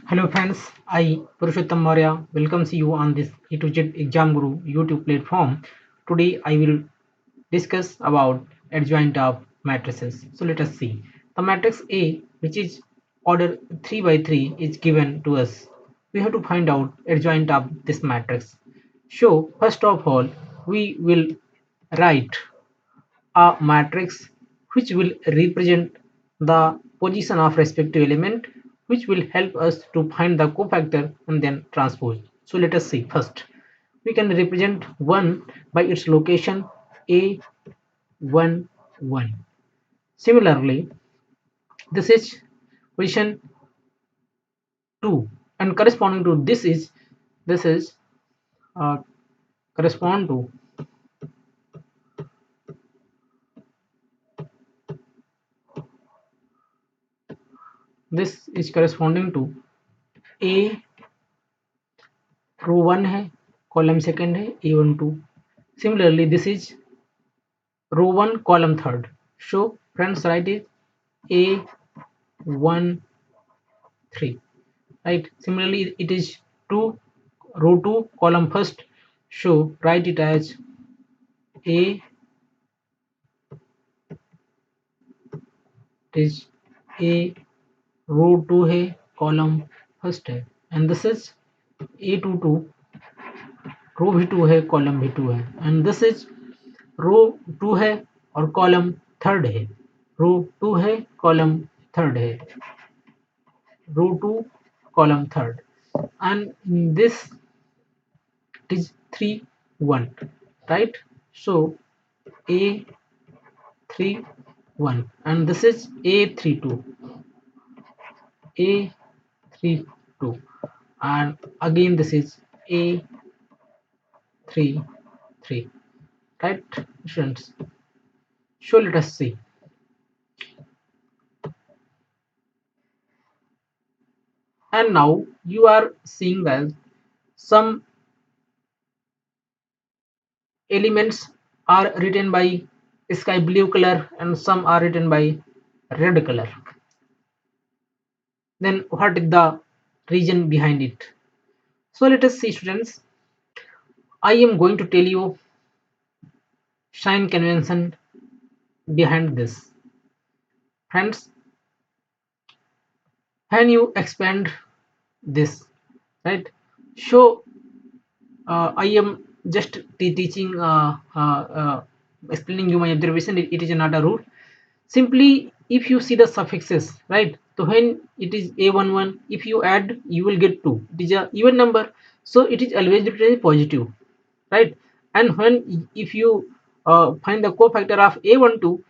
Hello friends, I Purushottam Maurya welcomes you on this E to Z Exam Guru YouTube platform. Today I will discuss about adjoint of matrices. So let us see. The matrix A, which is order 3 by 3, is given to us. We have to find out adjoint of this matrix. So first of all, we will write a matrix which will represent the position of respective element, which will help us to find the cofactor and then transpose. So let us see. First we can represent 1 by its location a 1 1. Similarly, this is position 2, and corresponding to this is uh, correspond to this is corresponding to a रो 1 है, column second है A12. Similarly, this is row 1 column 3rd. So friends, write it A13, right? Similarly, it is 2 row 2 column 1st. So write it as A, it is A row 2 है, column 1st है, and this is A22 रो भी 2 है, column भी 2 है, and this is रो 2 है और column 3rd है, रो 2 है, कॉलम 3rd है, रो 2 column 3rd, and in this it is 3 1, right? So A31, and this is A32, A32, and again this is A33, right students? So let us see. And now you are seeing that some elements are written by sky blue color and some are written by red color. Then what is the reason behind it? So let us see students. I am going to tell you sign convention behind this. Friends, when you expand this, right? So I am just teaching, explaining you my observation. It is not a rule. Simply, if you see the suffixes, right? So when it is A11, if you add, you will get 2. It is a even number, so it is always written as positive, right? And when if you find the cofactor of A12,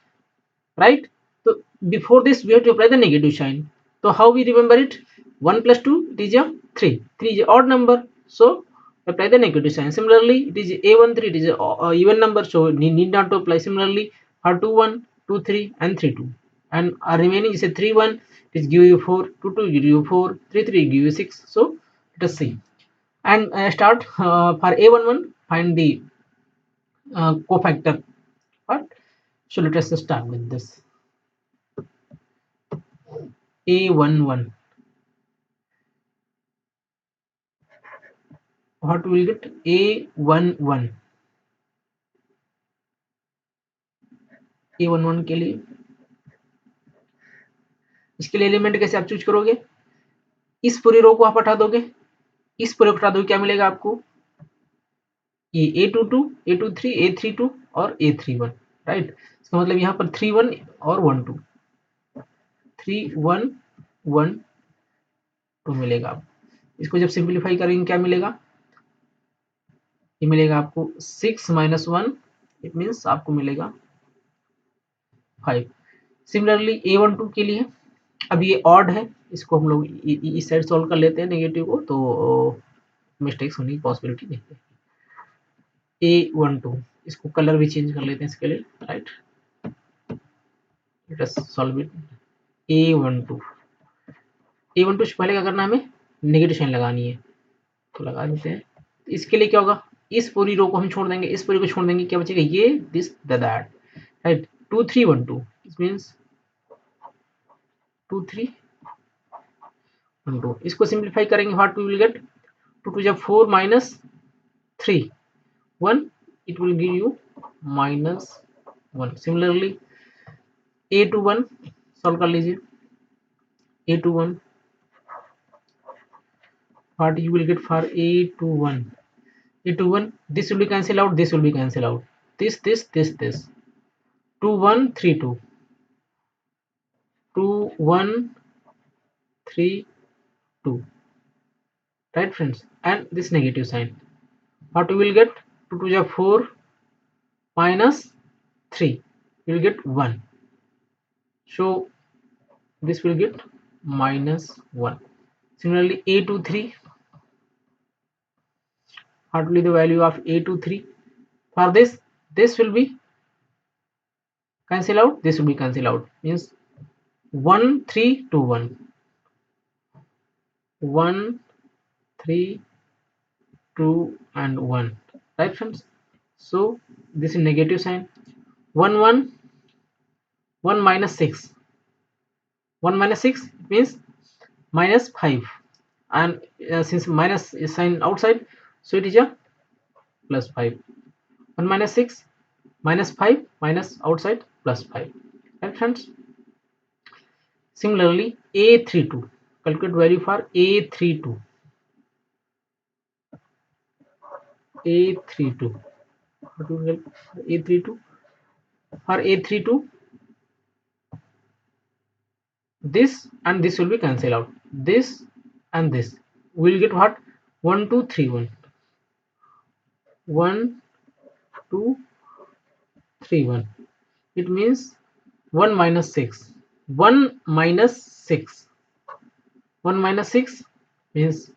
right? So before this, we have to apply the negative sign. So how we remember it? 1 plus 2, it is a 3. 3 is a odd number, so apply the negative sign. Similarly, it is A13, it is a even number, so need not to apply. Similarly, for 2 1, 2 3, and 3 2, and remaining is a 3 1, it is give you 4, 2 2 give you 4, 3 3 give you 6. So let us see and start for A11. Find the cofactor part. So let us start with this A11. What will get? A11. A11 के लिए इसके लिए element कैसे आप choose करोगे? इस पूरी रो को आप हटा दोगे, इस पूरे को हटा दोगे, क्या मिलेगा आपको? ये A22, A23, A32 और A31, राइट? इसका मतलब यहाँ पर 31 और 12, 3 1 1 2 मिलेगा आपको. इसको जब सिंप्लीफाई करेंगे क्या मिलेगा? ये मिलेगा आपको 6 minus 1, इट मीन्स आपको मिलेगा 5. सिमिलरली A12 के लिए, अब ये ऑड है, इसको हम लोग इस साइड सॉल्व कर लेते हैं नेगेटिव को, तो मिस्टेक्स होने की पॉसिबिलिटी नहीं है. A12, इसको कलर भी चेंज कर लेते हैं इसके लिए, right? Let us solve it. A12 से पहले क्या करना है, हमें नेगेटिव साइन लगानी है, तो लगा देते हैं. इसके लिए क्या होगा? इस पूरी रो को हम छोड़ देंगे, इस पूरी को छोड़ देंगे, क्या बचेगा? ये this that, right? 2 3 1 2, it means 2 3 into, इसको सिंप्लीफाई करेंगे what we will get, 2 to जा 4 minus 3 1, it will give you minus 1. Similarly a to 1 solve कर लीजिए, a to 1 what you will get for a to 1, a to 1, this will be cancel out, this will be cancel out, this 2 1 3 2 2 1 3 2, right friends, and this negative sign, what we will get, 2 to the 4 minus 3, we will get 1, so this will get minus 1. Similarly a to 3, what will be the value of a to 3, for this will be cancel out, this will be cancel out, means 1 3 2 1 1 3 2 and 1, right friends, so this is negative sign, 1 1 1 minus 6, 1 minus 6 means minus 5, and since minus is sign outside, so it is a plus 5, 1 minus 6 minus 5 minus outside plus 5, right friends. Similarly a32, calculate value for a32, a32, what will help a32, for a32 this and this will be cancel out, this and this will get what, 1 2 3 1 1 2 3 1, it means 1 minus 6, 1 minus 6, 1 minus 6 means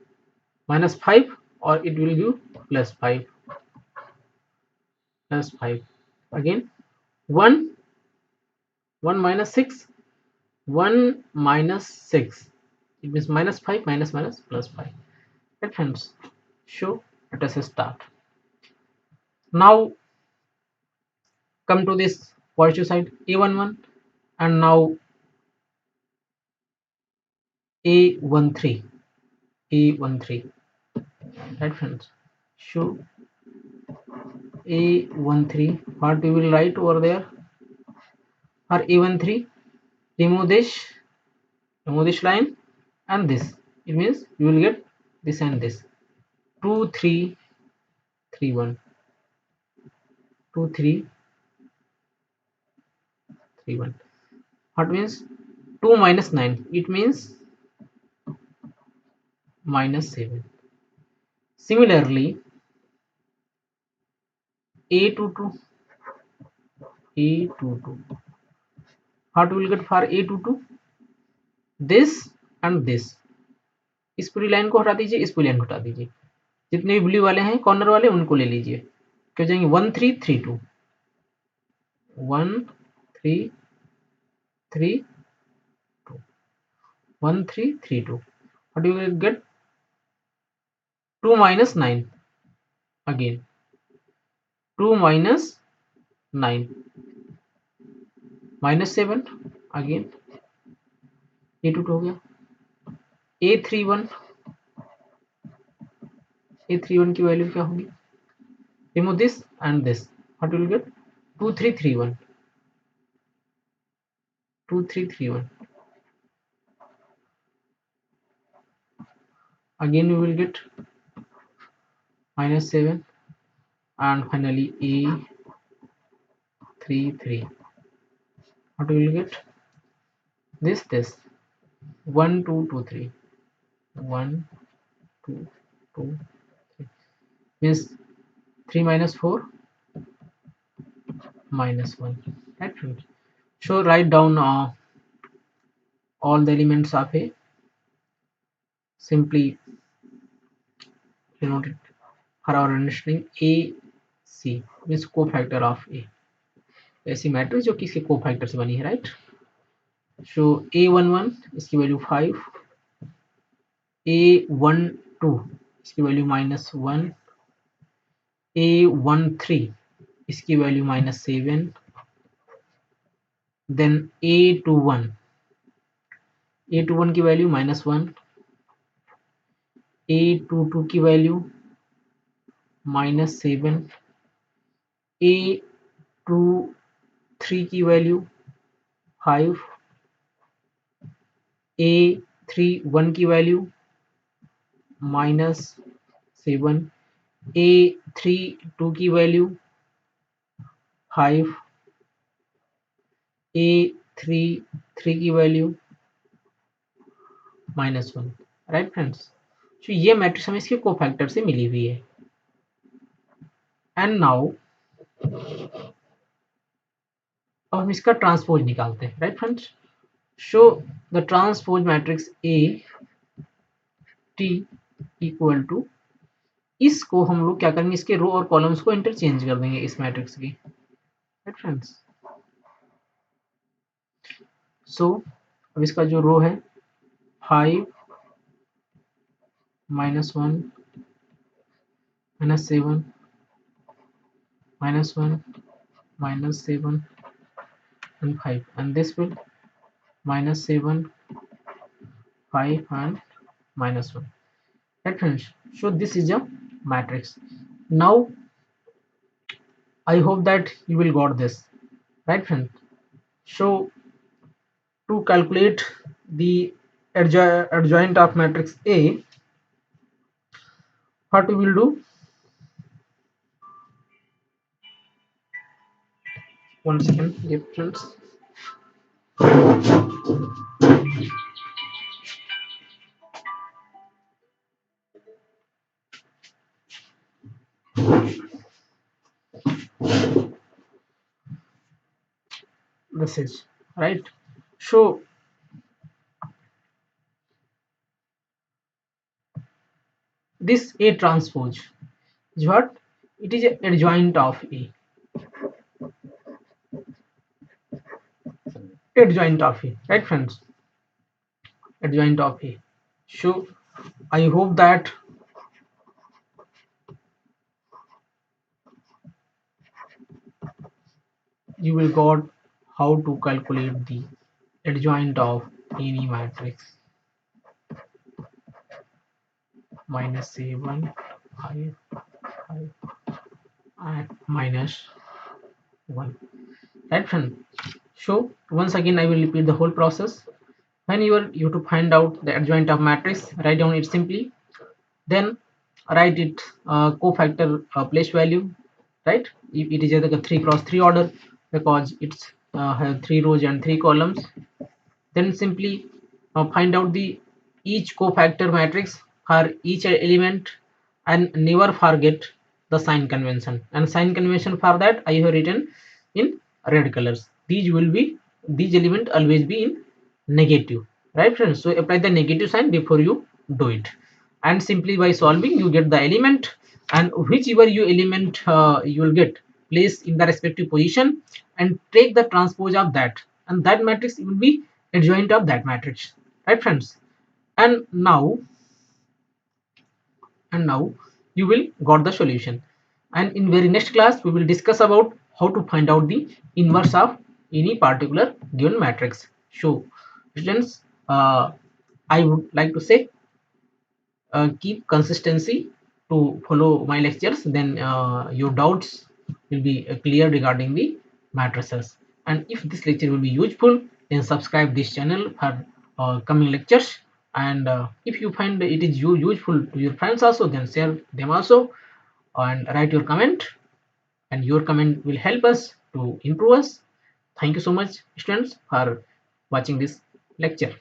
minus 5, or it will give plus 5, plus 5, again 1 1 minus 6, 1 minus 6, it means minus 5 minus minus plus 5, right friends. So let us start. Now come to this positive side a11, and now a13, a13, right friends. So a13, what we will write over there, for a13 remove this line and this, it means you will get this and this, 2 3 3 1 2 3 3 1, what means 2 minus 9, it means minus 7. Similarly a22, a22, what we will get for a22, this and this, इस पूरी line को हटा दीजिए, इस पूरी line को हटा दीजिए, जितने भी ब्लू वाले हैं कॉर्नर वाले उनको ले लीजिए, क्या हो जाएंगे 1 3 3 2 1 3 3 2 1 3 3 2, what you will get, 2 minus 9, again 2 minus 9 minus 7, again a22 हो गया, a31, a31 की वैल्यू क्या होगी, remove this and this, what will get, 2 3 3 1 2 3 3 1, again we will get minus 7, and finally a33, what we will get, this 1 2 2 3 1 2 2 3, means 3 minus 4 minus 1, right friends. So write down all the elements of a, simply denote it for our understanding, a c means cofactor of a, ऐसी matrix जो किसके cofactor से बनी है, right. सो a11 इसकी value 5, a12 इसकी value -1, a13 इसकी value -7, then a21 की वैल्यू -1, A22 की वैल्यू -7, A23 की वैल्यू 5, A31 की वैल्यू -7, A32 की वैल्यू 5, A33 की वैल्यू -1। राइट फ्रेंड्स, तो ये मैट्रिक्स हमें इसके कोफैक्टर से मिली हुई है। एंड नाउ अब हम इसका ट्रांसपोज निकालते हैं। Right friends, show the transpose matrix A T equal to, इसको हम लोग क्या करेंगे, इसके रो और कॉलम्स को इंटरचेंज कर देंगे इस मैट्रिक्स की। राइट फ्रेंड्स, सो अब इसका जो रो है 5 -1 -7 -1 -7 and 5, and this will -7 5 and -1. Right friends, so this is a matrix. Now I hope that you will got this. Right friends, so to calculate the adjoint of matrix A, what we will do, one second dear friends. This is right. So this A transpose is what? It is a adjoint of A. Adjoint of A. Right friends? Adjoint of A. So I hope that you will got how to calculate the adjoint of any matrix. -7 5 5 and -1. Right friend, so once again I will repeat the whole process. When you to find out the adjoint of matrix, write down it simply, then write it cofactor place value. Right, if it is like a 3 cross 3 order because it's have 3 rows and 3 columns, then simply find out the each cofactor matrix for each element and never forget the sign convention. And sign convention for that I have written in red colors. These element always be in negative. Right friends, so apply the negative sign before you do it, and simply by solving you get the element, and whichever you element you will get, place in the respective position and take the transpose of that, and that matrix will be adjoint of that matrix. Right friends, and now you will got the solution, and in very next class we will discuss about how to find out the inverse of any particular given matrix. So students, I would like to say keep consistency to follow my lectures, then your doubts will be clear regarding the matrices. And if this lecture will be useful, then subscribe this channel for coming lectures. And if you find it is useful to your friends also, then share them also, and write your comment, and your comment will help us to improve us. Thank you so much students for watching this lecture.